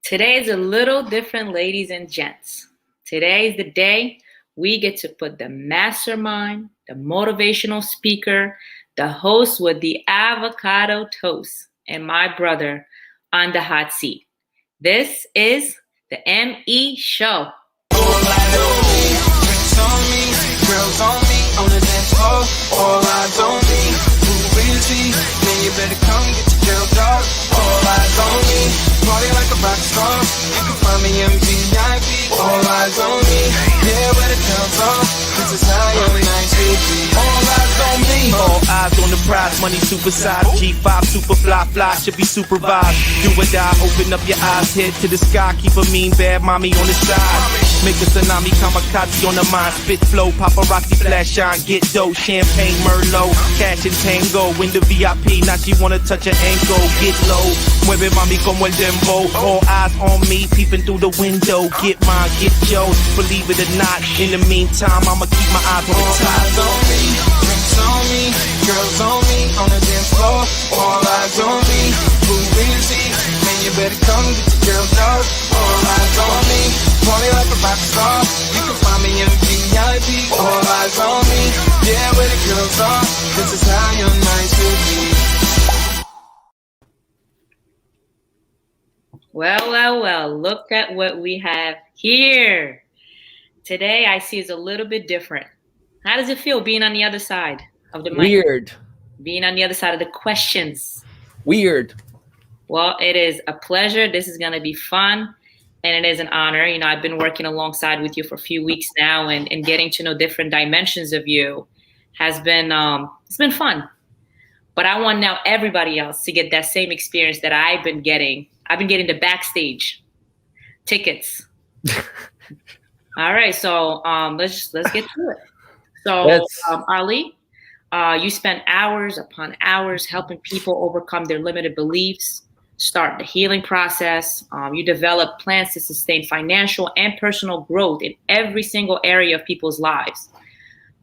Today is a little different, ladies and gents. Today is the day we get to put the mastermind, the motivational speaker, the host with the avocado toast, and my brother on the hot seat. This is the ME Show. Drinks on me, girls on me, on the dance floor, all eyes on me. Who is he? Man, you better come get your girl dog. All eyes on me, party like a rock star. You can find me in VIP. All eyes on me, yeah, where the girls are. This is how your nights will be. All eyes on me, all eyes on the prize, money supersized. G5 super fly, should be supervised. Do or die, open up your eyes, head to the sky. Keep a mean bad mommy on the side. Make a tsunami, kamikaze on the mind. Spit flow, paparazzi flash shine. Get dough, champagne, Merlot. Cash and tango, in the VIP. Now she wanna touch her ankle. Get low, mueve mami como el dembow. All eyes on me, peeping through the window. Get mine, get yours, believe it or not. In the meantime, I'ma keep my eyes on the all time. eyes on me, drinks on me, girls on me, on the dance floor. All eyes on me, who is he? Man, you better come get your girl dog. All eyes on me, party like a rock star. You can find me in VIP. All eyes on me, yeah, where the girls are. This is how your nights will be. Well, look at what we have here. Today I see is a little bit different. How does it feel being on the other side of the mic? Weird. Being on the other side of the questions. Weird. Well, it is a pleasure. This is going to be fun. And it is an honor. You know, I've been working alongside with you for a few weeks now, and getting to know different dimensions of you has been, it's been fun. But I want now everybody else to get that same experience that I've been getting. I've been getting the backstage tickets. All right. So let's get to it. So Ali, you spent hours upon hours helping people overcome their limited beliefs, start the healing process. You develop plans to sustain financial and personal growth in every single area of people's lives.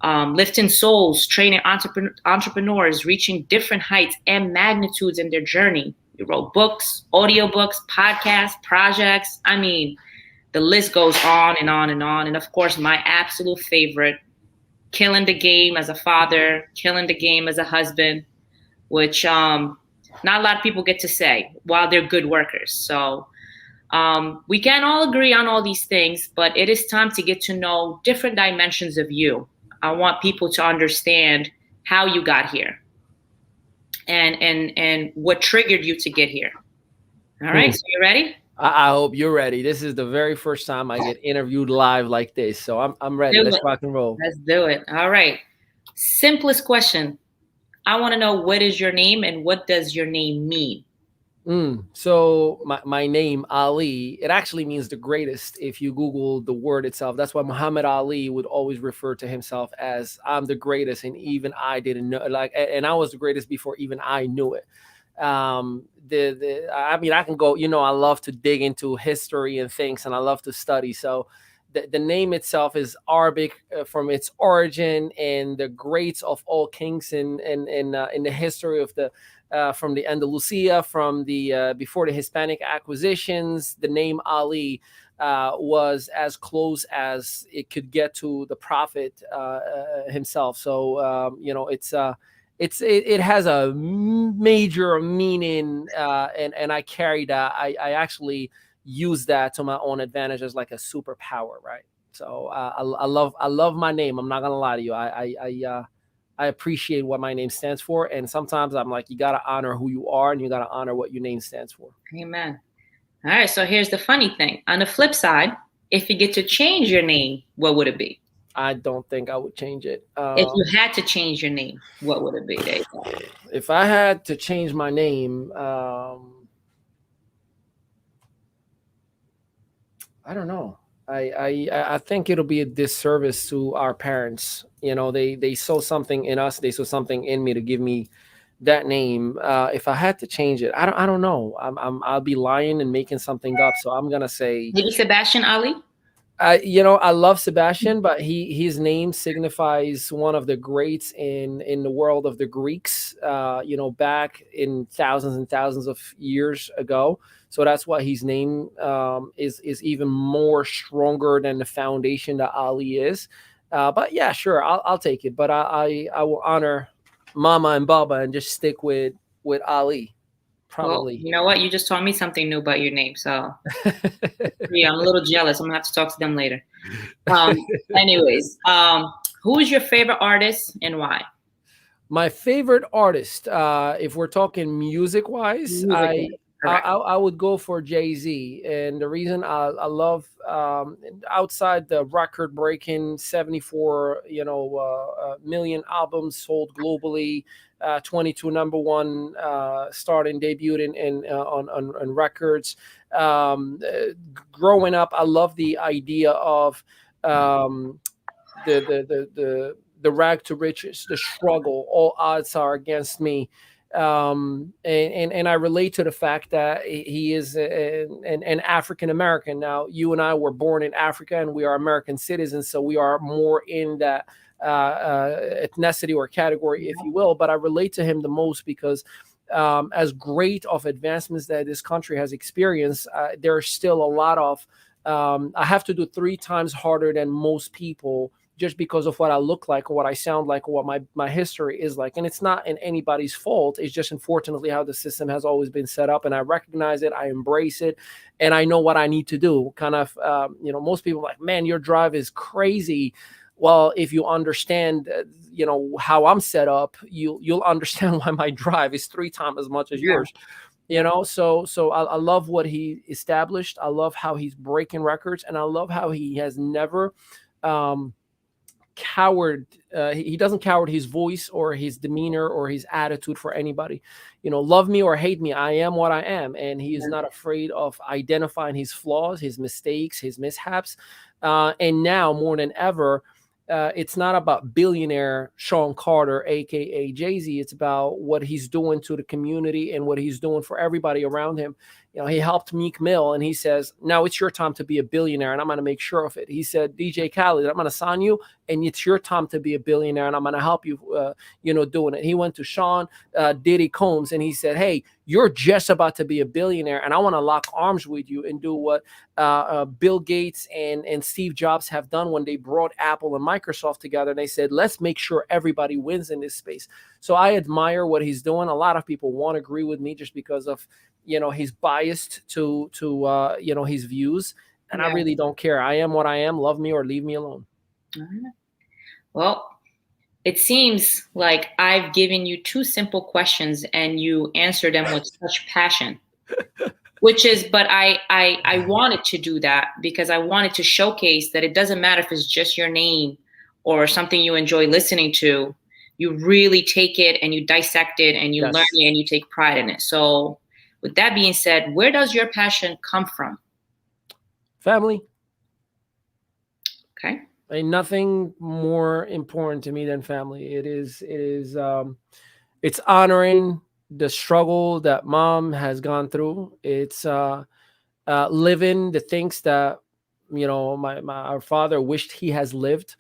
Lifting souls, training entrepreneurs, reaching different heights and magnitudes in their journey. You wrote books, audiobooks, podcasts, projects. I mean, the list goes on and on and on. And of course, my absolute favorite, killing the game as a father, killing the game as a husband, which not a lot of people get to say while they're good workers. So we can all agree on all these things, but it is time to get to know different dimensions of you. I want people to understand how you got here and what triggered you to get here. All right, so you ready? I hope you're ready. This is the very first time I get interviewed live like this, so I'm ready. Let's rock and roll. Let's do it. All right. Simplest question. I want to know, what is your name and what does your name mean? So my name, Ali, it actually means the greatest. If you Google the word itself, that's why Muhammad Ali would always refer to himself as I'm the greatest. And even I didn't know, and I was the greatest before even I knew it. I mean, I can go, I love to dig into history and things, and I love to study. So the name itself is Arabic from its origin, and the greats of all kings in the history of the from the Andalusia, from the before the Hispanic acquisitions. The name Ali was as close as it could get to the Prophet himself. So it has a major meaning, and I carry that. I actually use that to my own advantage as like a superpower, right? So I love my name. I'm not gonna lie to you. I appreciate what my name stands for, and sometimes I'm like, you gotta honor who you are, and you gotta honor what your name stands for. Amen. All right. So here's the funny thing. On the flip side, if you get to change your name, what would it be? I don't think I would change it. If you had to change your name, what would it be? There you go. If I had to change my name, I don't know. I think it'll be a disservice to our parents. They saw something in us. They saw something in me to give me that name. If I had to change it, I don't know. I'll be lying and making something up. So I'm gonna say maybe Sebastian Ali. I love Sebastian, but his name signifies one of the greats in the world of the Greeks. Back in thousands and thousands of years ago. So that's why his name is even more stronger than the foundation that Ali is. But yeah, sure, I'll take it. But I will honor Mama and Baba and just stick with Ali, Well, probably. you know what? You just taught me something new about your name. So yeah, I'm a little jealous. I'm gonna have to talk to them later. Anyways, who is your favorite artist and why? My favorite artist, if we're talking music wise, Music, correct. I would go for Jay-Z, and the reason I love outside the record breaking 74 million albums sold globally, 22 number one starting debuting on records. Growing up, I love the idea of um, the rag to riches, the struggle. All odds are against me, and I relate to the fact that he is an African American. Now, you and I were born in Africa, and we are American citizens, so we are more in that ethnicity or category, if you will. But I relate to him the most because. As great of advancements that this country has experienced, there's still a lot of I have to do three times harder than most people just because of what I look like, or what I sound like, or what my history is like. And it's not in anybody's fault. It's just unfortunately how the system has always been set up. And I recognize it, I embrace it, and I know what I need to do. Kind of, most people are like, man, your drive is crazy. Well, if you understand, how I'm set up, you'll understand why my drive is three times as much as Yeah, yours. So I love what he established. I love how he's breaking records, and I love how he has never um, coward he doesn't coward his voice or his demeanor or his attitude for anybody. Love me or hate me, I am what I am, and he is yeah, not afraid of identifying his flaws, his mistakes, his mishaps. And now more than ever, it's not about billionaire Sean Carter, aka Jay-Z. It's about what he's doing to the community and what he's doing for everybody around him. He helped Meek Mill, and he says, now it's your time to be a billionaire, and I'm going to make sure of it. He said, DJ Khaled, I'm going to sign you, and it's your time to be a billionaire, and I'm going to help you, doing it. He went to Sean Diddy Combs, and he said, hey, you're just about to be a billionaire, and I want to lock arms with you and do what Bill Gates and Steve Jobs have done when they brought Apple and Microsoft together. And they said, let's make sure everybody wins in this space. So I admire what he's doing. A lot of people won't agree with me just because of he's biased to his views, and I yeah. really don't care. I am what I am. Love me or leave me alone. All right. Well, it seems like I've given you two simple questions and you answer them with such passion. But I wanted to do that because I wanted to showcase that it doesn't matter if it's just your name or something you enjoy listening to. You really take it and you dissect it and you learn Yes. it and you take pride in it. So, with that being said, where does your passion come from? Family. Okay. Ain't nothing more important to me than family. It's honoring the struggle that mom has gone through. It's living the things that my our father wished he has lived.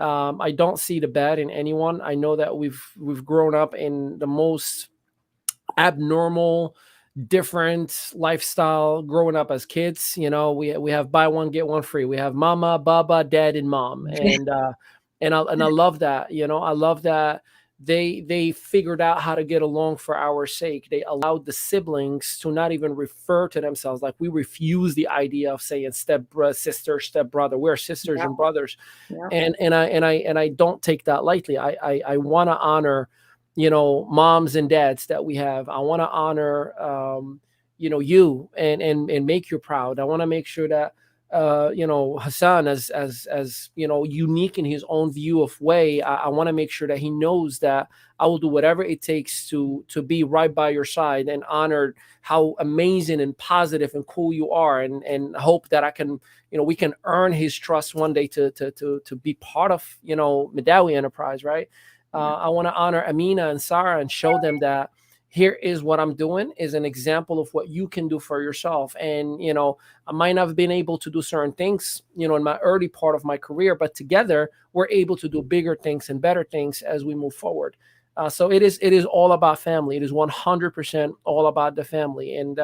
I don't see the bad in anyone. I know that we've grown up in the most abnormal, different lifestyle growing up as kids. We have buy one get one free. We have mama, baba, dad, and mom, and I love that. I love that they figured out how to get along for our sake. They allowed the siblings to not even refer to themselves, like we refuse the idea of saying step sister, step brother. We're sisters Yeah. and brothers, Yeah. and I don't take that lightly. I want to honor moms and dads that we have. I want to honor you and make you proud. I want to make sure that Hassan, as unique in his own view of way, I want to make sure that he knows that I will do whatever it takes to be right by your side and honor how amazing and positive and cool you are, and hope that I can we can earn his trust one day to be part of Mehdaoui Enterprise, right? I want to honor Amina and Sarah and show them that here is what I'm doing is an example of what you can do for yourself. And, I might not have been able to do certain things, in my early part of my career, but together we're able to do bigger things and better things as we move forward. So it is all about family. It is 100% all about the family. And,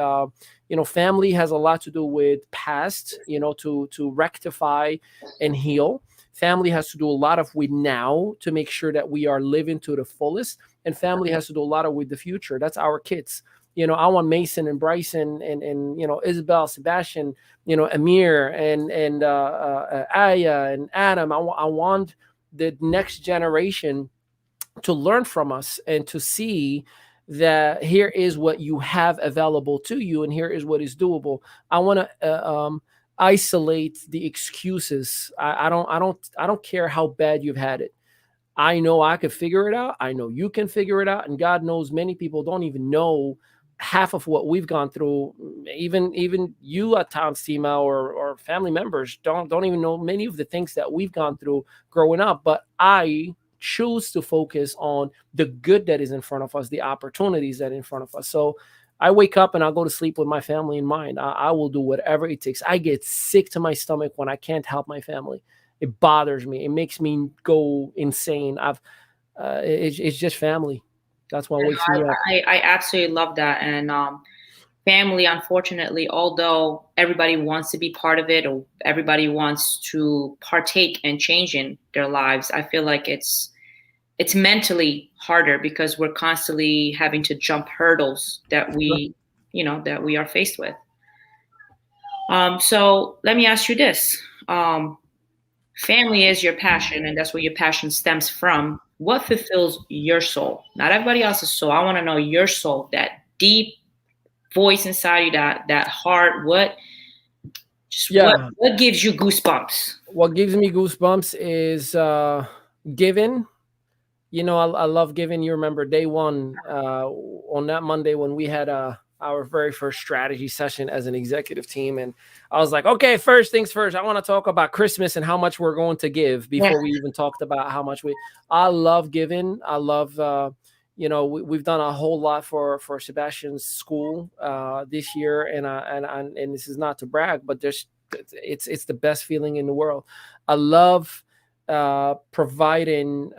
family has a lot to do with past, to rectify and heal. Family has to do a lot of with now to make sure that we are living to the fullest, and family has to do a lot of with the future. That's our kids. I want Mason and Bryson and Isabel, Sebastian, Amir and Aya and Adam. I want the next generation to learn from us and to see that here is what you have available to you and here is what is doable. I want to isolate the excuses. I don't care how bad you've had it. I know I could figure it out. I know you can figure it out. And God knows many people don't even know half of what we've gone through. Even you at times, Tima, or family members don't even know many of the things that we've gone through growing up. But I choose to focus on the good that is in front of us, the opportunities that are in front of us. So I wake up and I go to sleep with my family in mind. I will do whatever it takes. I get sick to my stomach when I can't help my family. It bothers me. It makes me go insane. It's just family. That's what wakes me up. I absolutely love that. And family, unfortunately, although everybody wants to be part of it or everybody wants to partake in changing their lives, I feel like it's mentally harder because we're constantly having to jump hurdles that we are faced with. So let me ask you this. Family is your passion, and that's where your passion stems from. What fulfills your soul? Not everybody else's soul. I want to know your soul, that deep voice inside you, that heart. Yeah. What gives you goosebumps? What gives me goosebumps is giving. I love giving. You remember day one on that Monday when we had our very first strategy session as an executive team. And I was like, okay, first things first, I want to talk about Christmas and how much we're going to give before we even talked about how much I love giving. I love, we've done a whole lot for Sebastian's school this year. And this is not to brag, but it's the best feeling in the world. I love providing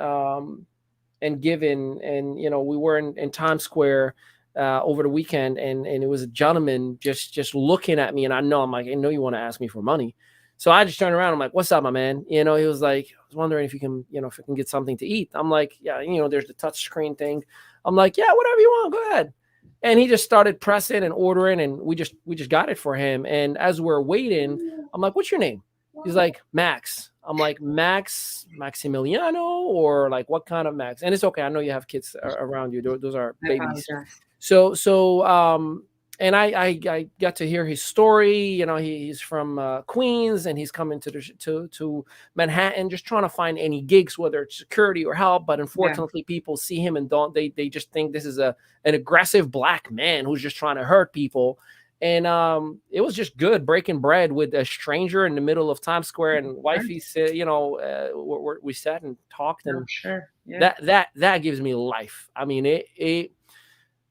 and giving. And, we were in Times Square over the weekend, and it was a gentleman just looking at me, and I'm like, I know you want to ask me for money. So I just turned around. I'm like, what's up, my man? He was like, I was wondering if you can, if I can get something to eat. I'm like, yeah, there's the touch screen thing. I'm like, yeah, whatever you want, go ahead. And he just started pressing and ordering, and we just got it for him. And as we're waiting, I'm like, what's your name? He's like, Max. I'm like, Max Maximiliano, or like what kind of Max? And it's okay. I know you have kids around you. Those are babies. And I got to hear his story. He's from Queens, and he's coming to Manhattan, just trying to find any gigs, whether it's security or help. But unfortunately, people see him and they just think this is an aggressive black man who's just trying to hurt people. And it was just good breaking bread with a stranger in the middle of Times Square. And wifey said, we sat and talked, and that gives me life. I mean,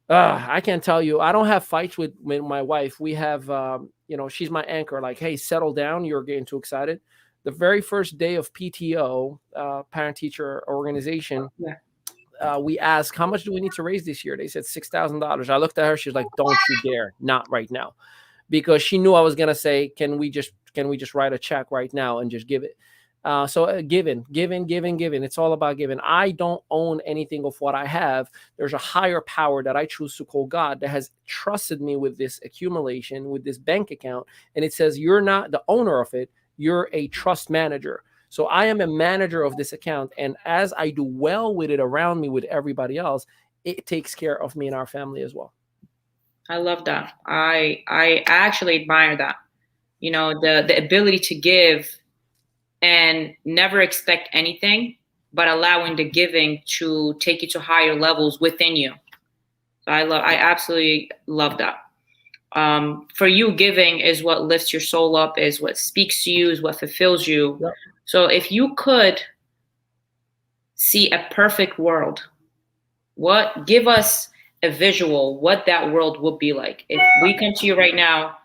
I can't tell you. I don't have fights with my wife. We have, she's my anchor. Like, hey, settle down. You're getting too excited. The very first day of PTO, parent teacher organization, we asked, how much do we need to raise this year? They said $6,000. I looked at her. She was like, don't you dare, not right now, because she knew I was gonna say, can we just write a check right now and just give it? So giving. It's all about giving. I don't own anything of what I have. There's a higher power that I choose to call God that has trusted me with this accumulation, with this bank account. And it says, you're not the owner of it. You're a trust manager. So I am a manager of this account. And as I do well with it around me, with everybody else, it takes care of me and our family as well. I love that. I actually admire that. The ability to give and never expect anything, but allowing the giving to take you to higher levels within you. So I absolutely love that. For you, giving is what lifts your soul up, is what speaks to you, is what fulfills you. Yep. So if you could see a perfect world, give us a visual what that world would be like. If we come to you right now,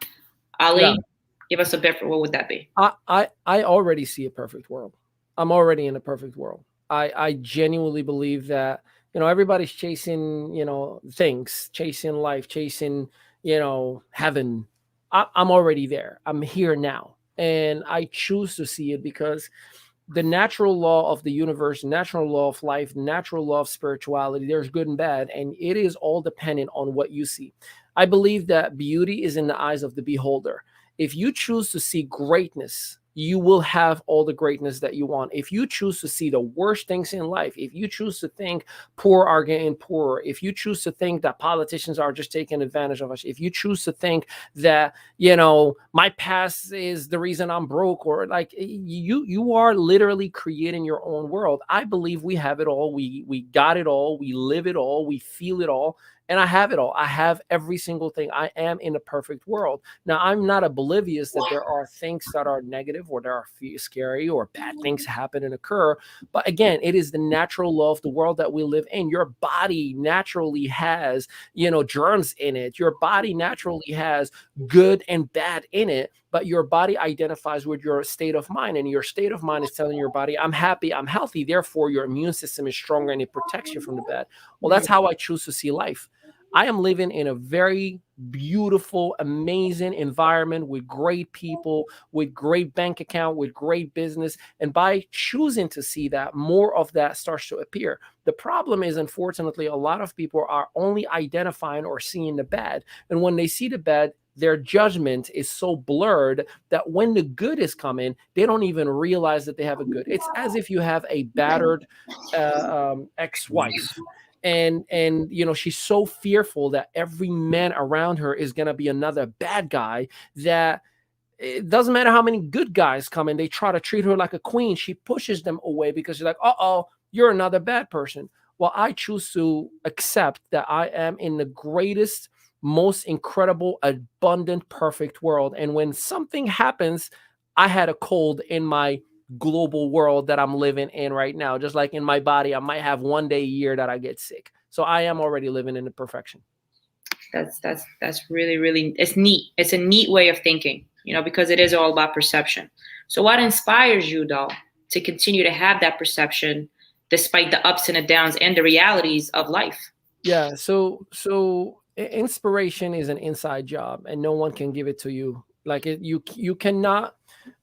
Yeah. Ali, give us a bit. What would that be? I already see a perfect world. I'm already in a perfect world. I genuinely believe that, everybody's chasing, things, chasing life, chasing, heaven. I'm already there. I'm here now. And I choose to see it because the natural law of the universe, natural law of life, natural law of spirituality, there's good and bad, and it is all dependent on what you see. I believe that beauty is in the eyes of the beholder. If you choose to see greatness, you will have all the greatness that you want. If you choose to see the worst things in life, if you choose to think poor are getting poorer, if you choose to think that politicians are just taking advantage of us, if you choose to think that, my past is the reason I'm broke, or like, you are literally creating your own world. I believe we have it all. We got it all. We live it all. We feel it all. And I have it all. I have every single thing. I am in a perfect world. Now, I'm not oblivious that there are things that are negative, or there are scary or bad things happen and occur. But again, it is the natural law of the world that we live in. Your body naturally has, germs in it. Your body naturally has good and bad in it. But your body identifies with your state of mind, and your state of mind is telling your body, I'm happy, I'm healthy. Therefore, your immune system is stronger and it protects you from the bad. Well, that's how I choose to see life. I am living in a very beautiful, amazing environment with great people, with great bank account, with great business. And by choosing to see that, more of that starts to appear. The problem is, unfortunately, a lot of people are only identifying or seeing the bad. And when they see the bad, their judgment is so blurred that when the good is coming, they don't even realize that they have a good. It's as if you have a battered ex-wife, and she's so fearful that every man around her is going to be another bad guy, that it doesn't matter how many good guys come in, they try to treat her like a queen, she pushes them away because she's like, uh-oh, you're another bad person. Well, I choose to accept that I am in the greatest, most incredible, abundant, perfect world. And when something happens, I had a cold in my global world that I'm living in right now. Just like in my body, I might have one day a year that I get sick. So I am already living in the perfection. That's really, really, it's neat. It's a neat way of thinking, because it is all about perception. So what inspires you, though, to continue to have that perception despite the ups and the downs and the realities of life? Yeah. So inspiration is an inside job, and no one can give it to you. Like you cannot.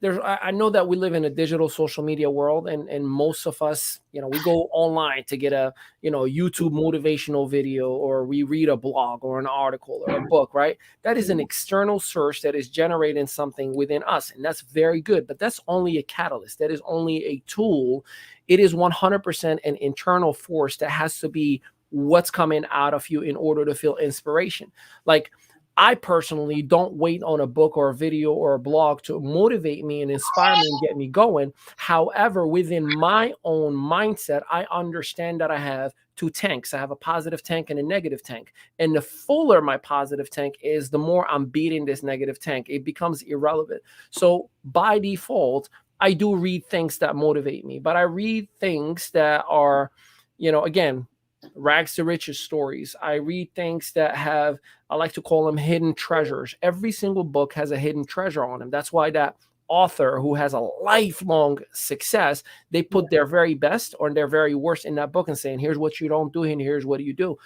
I know that we live in a digital social media world, and most of us, we go online to get a, YouTube motivational video, or we read a blog or an article or a book, right? That is an external source that is generating something within us, and that's very good. But that's only a catalyst. That is only a tool. It is 100% an internal force that has to be what's coming out of you in order to feel inspiration. Like, I personally don't wait on a book or a video or a blog to motivate me and inspire me and get me going. However, within my own mindset, I understand that I have two tanks. I have a positive tank and a negative tank. And the fuller my positive tank is, the more I'm beating this negative tank. It becomes irrelevant. So by default, I do read things that motivate me, but I read things that are, again, rags to riches stories. I read things that have, I like to call them hidden treasures. Every single book has a hidden treasure on them. That's why that author who has a lifelong success, they put their very best or their very worst in that book and saying, here's what you don't do and here's what you do.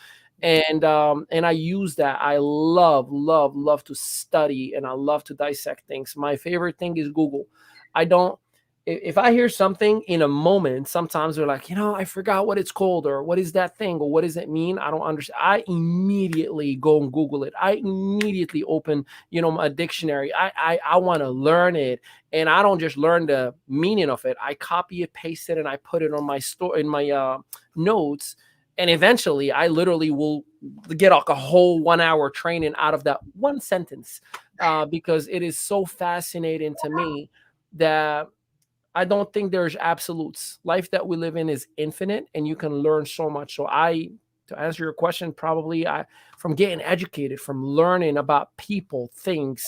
And I use that. I love to study, and I love to dissect things. My favorite thing is Google. I don't, if I hear something in a moment, sometimes they're like, I forgot what it's called, or what is that thing, or what does it mean? I don't understand. I immediately go and Google it. I immediately open, a dictionary. I want to learn it. And I don't just learn the meaning of it. I copy it, paste it, and I put it on my in my notes. And eventually I literally will get like a whole 1 hour training out of that one sentence, because it is so fascinating to me that I don't think there's absolutes. Life that we live in is infinite, and you can learn so much. So to answer your question, probably from getting educated, from learning about people, things,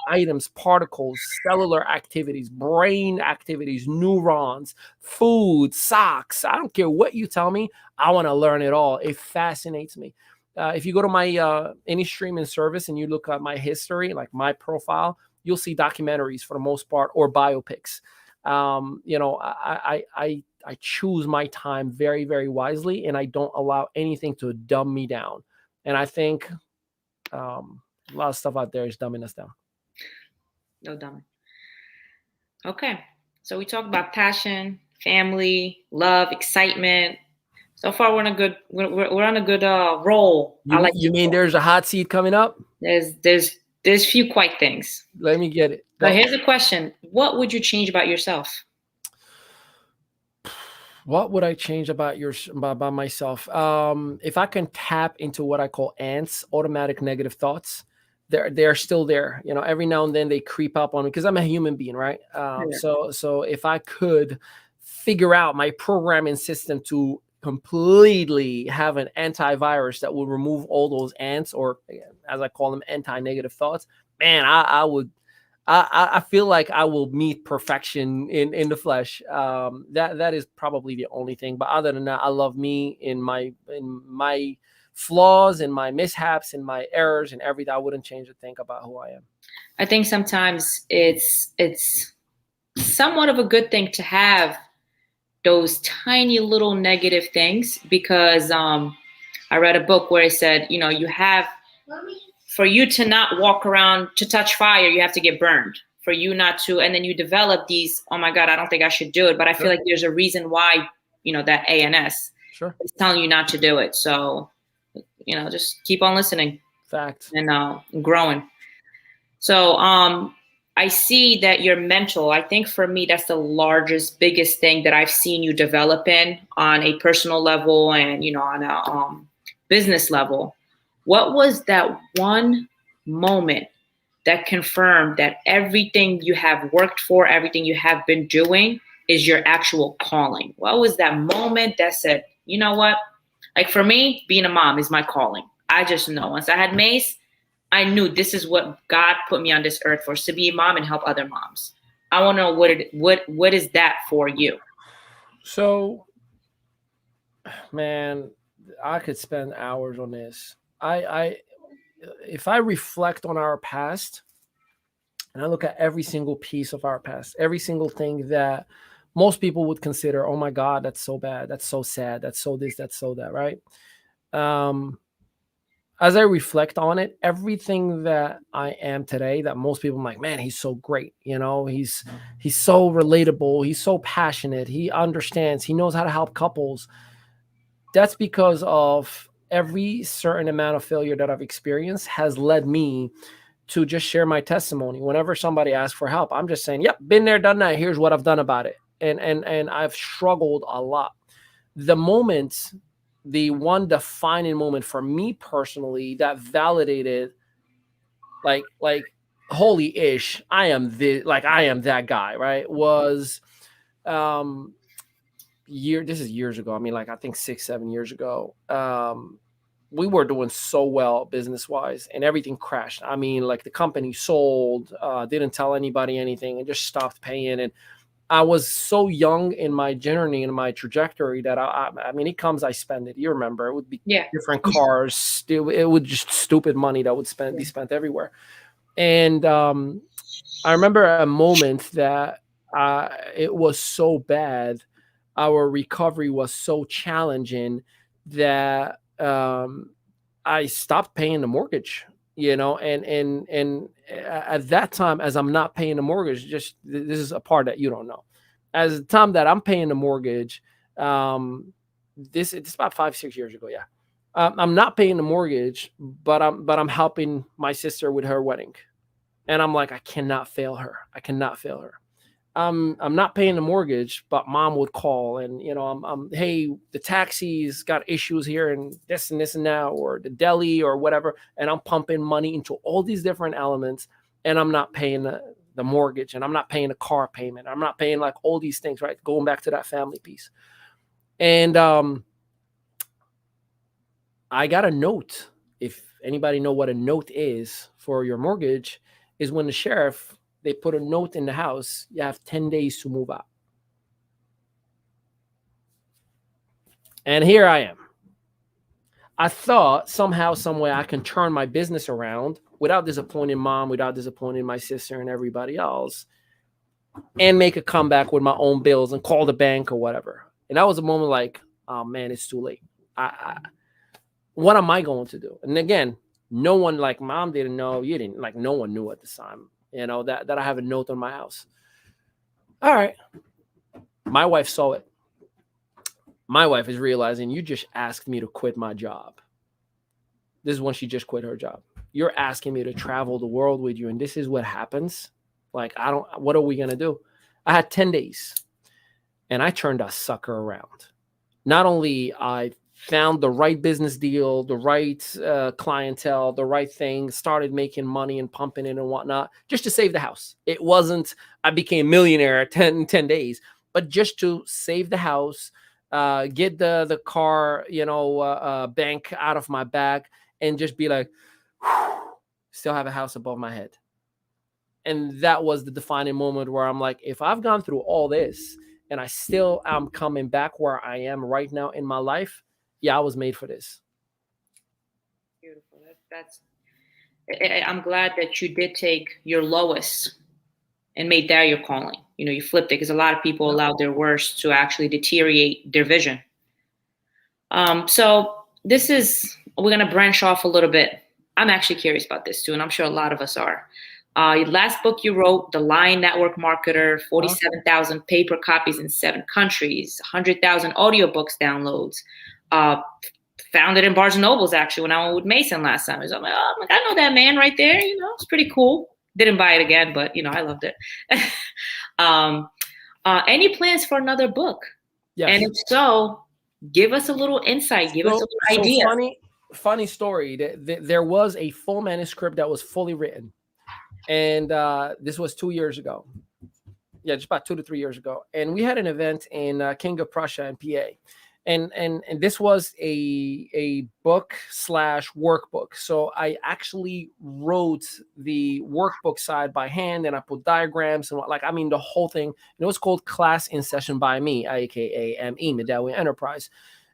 items, particles, cellular activities, brain activities, neurons, food, socks. I don't care what you tell me. I want to learn it all. It fascinates me. If you go to my any streaming service and you look at my history, like my profile, you'll see documentaries for the most part or biopics. I choose my time very, very wisely, and I don't allow anything to dumb me down. And I think a lot of stuff out there is dumbing us down. No dumb. Okay. So we talked about passion, family, love, excitement. So far, we're on a good roll. I like You mean there's a hot seat coming up? there's few quite things. Let me get it. So here's a question: what would you change about yourself? What would I change about about myself? If I can tap into what I call ants, automatic negative thoughts, they're still there. Every now and then they creep up on me because I'm a human being, right? Yeah. So if I could figure out my programming system to completely have an antivirus that will remove all those ants, or as I call them, anti-negative thoughts, man, I would. I feel like I will meet perfection in the flesh. That is probably the only thing. But other than that, I love me in my flaws and my mishaps and my errors and everything. I wouldn't change a thing about who I am. I think sometimes it's somewhat of a good thing to have those tiny little negative things because I read a book where it said, you have for you to not walk around to touch fire, you have to get burned. For you not to, and then you develop these, oh my God, I don't think I should do it. But I feel like there's a reason why, that ANS is telling you not to do it. So, just keep on listening. Fact. And growing. So I see that you're mental. I think for me, that's the largest, biggest thing that I've seen you develop in on a personal level and, on a business level. What was that one moment that confirmed that everything you have worked for, everything you have been doing is your actual calling? What was that moment that said, you know what? Like for me, being a mom is my calling. I just know. Once I had Mace, I knew this is what God put me on this earth for, to be a mom and help other moms. I want to know what is that for you? So, man, I could spend hours on this. If I reflect on our past and I look at every single piece of our past, every single thing that most people would consider, oh my God, that's so bad, that's so sad, that's so this, that's so that, right? As I reflect on it, everything that I am today, that most people are like, man, he's so great. He's so relatable. He's so passionate. He understands. He knows how to help couples. That's because of every certain amount of failure that I've experienced has led me to just share my testimony. Whenever somebody asks for help, I'm just saying, yep, been there, done that. Here's what I've done about it. And I've struggled a lot. The one defining moment for me personally that validated like holy ish, I am that guy, right? Was this is years ago. I mean, like I think 6-7 years ago. We were doing so well business wise and everything crashed. I mean, like the company sold, didn't tell anybody anything and just stopped paying. And I was so young in my journey and my trajectory that I mean, it comes, I spend it. You remember, it would be different cars. It would just stupid money that would be spent everywhere. And I remember a moment that it was so bad. Our recovery was so challenging that I stopped paying the mortgage. And at that time, as I'm not paying the mortgage, just this is a part that you don't know. As the time that I'm paying the mortgage, it's about 5-6 years ago. Yeah, I'm not paying the mortgage, but I'm helping my sister with her wedding, and I'm like, I cannot fail her. I cannot fail her. I'm not paying the mortgage, but mom would call and, hey, the taxi's got issues here and this and that, or the deli or whatever. And I'm pumping money into all these different elements and I'm not paying the mortgage and I'm not paying the car payment. I'm not paying like all these things, right? Going back to that family piece. And I got a note. If anybody know what a note is for your mortgage, is when the sheriff, they put a note in the house, you have 10 days to move out. And here I am. I thought somehow, some way I can turn my business around without disappointing mom, without disappointing my sister and everybody else, and make a comeback with my own bills and call the bank or whatever. And that was a moment like, oh man, it's too late. What am I going to do? And again, no one, like mom didn't know, you didn't, like no one knew at the time, that I have a note on my house. All right. My wife saw it. My wife is realizing you just asked me to quit my job. This is when she just quit her job. You're asking me to travel the world with you, and this is what happens. Like, what are we going to do? I had 10 days, and I turned that sucker around. Not only I found the right business deal, the right clientele, the right thing, started making money and pumping it and whatnot, just to save the house. It wasn't, I became a millionaire 10 days, but just to save the house, get the car, bank out of my back, and just be like, still have a house above my head. And that was the defining moment where I'm like, if I've gone through all this and I still am coming back where I am right now in my life, yeah, I was made for this. Beautiful. I'm glad that you did take your lowest and made that your calling. You flipped it, because a lot of people allow their worst to actually deteriorate their vision. So we're going to branch off a little bit. I'm actually curious about this too, and I'm sure a lot of us are. Your last book you wrote, The Lying Network Marketer, 47,000 paper copies in 7 countries, 100,000 audiobooks downloads. Found it in Barnes and Nobles, actually, when I went with Mason last time. So I'm like, I know that man right there. It's pretty cool. Didn't buy it again, but, I loved it. Any plans for another book? Yes. And if so, give us a little insight. Give us a little idea. Funny story. There was a full manuscript that was fully written. And this was 2 years ago. Yeah, just about 2 to 3 years ago. And we had an event in King of Prussia in PA. And this was a book / workbook. So I actually wrote the workbook side by hand, and I put diagrams and the whole thing. And it was called Class in Session by Me, aka ME, Mehdaoui Enterprise.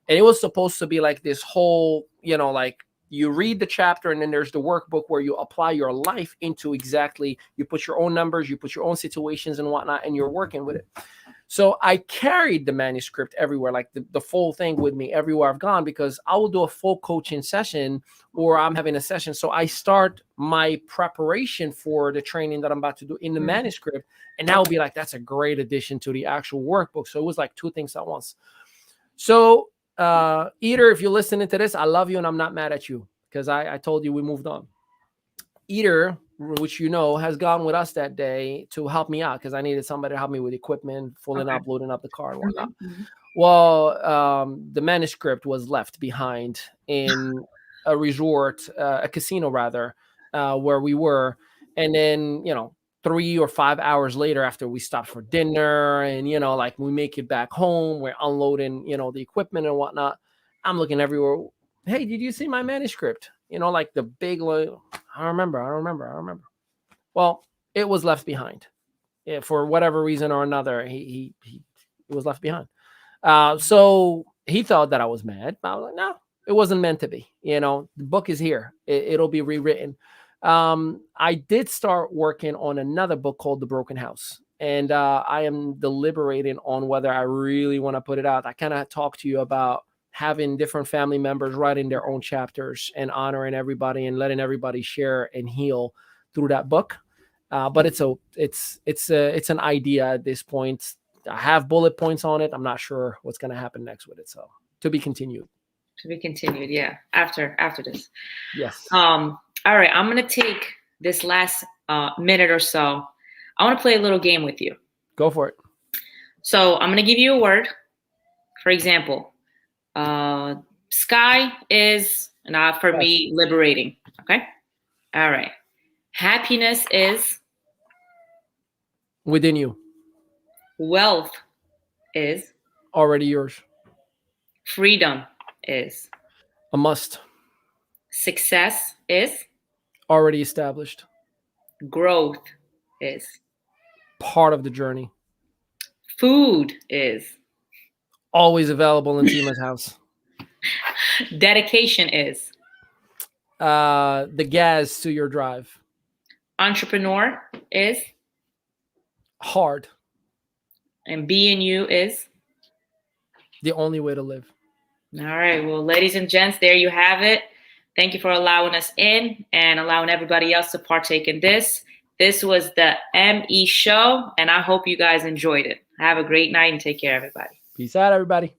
And it was supposed to be like this whole, you read the chapter, and then there's the workbook where you apply your life into exactly, you put your own numbers, you put your own situations and whatnot, and you're working with it. So I carried the manuscript everywhere, like the full thing with me everywhere I've gone, because I will do a full coaching session or I'm having a session. So I start my preparation for the training that I'm about to do in the manuscript. And that will be like, that's a great addition to the actual workbook. So it was like 2 things at once. So Eater, if you're listening to this, I love you and I'm not mad at you, because I told you we moved on. Eater, which has gone with us that day to help me out, because I needed somebody to help me with equipment, fully uploading up the car and whatnot. Well, the manuscript was left behind in a resort, a casino rather, where we were. And then, 3 or 5 hours later, after we stopped for dinner and, we make it back home, we're unloading, the equipment and whatnot. I'm looking everywhere. Hey, did you see my manuscript? Like the big, I don't remember. Well, it was left behind. Yeah, for whatever reason or another, he was left behind. So he thought that I was mad. I was like, no, it wasn't meant to be. The book is here. It'll be rewritten. I did start working on another book called The Broken House. And I am deliberating on whether I really want to put it out. I kind of talked to you about having different family members writing their own chapters and honoring everybody and letting everybody share and heal through that book. But it's an idea at this point. I have bullet points on it. I'm not sure what's going to happen next with it. So to be continued. To be continued. Yeah. After this. Yes. All right. I'm going to take this last minute or so. I want to play a little game with you. Go for it. So I'm going to give you a word. For example, sky is, for me, liberating. Okay. All right. Happiness is within you. Wealth is already yours. Freedom is a must. Success is already established. Growth is part of the journey. Food is always available in Tima's house. Dedication is. The gas to your drive. Entrepreneur is. Hard. And being you is. The only way to live. All right. Well, ladies and gents, there you have it. Thank you for allowing us in and allowing everybody else to partake in this. This was the ME show, and I hope you guys enjoyed it. Have a great night and take care, everybody. Peace out, everybody.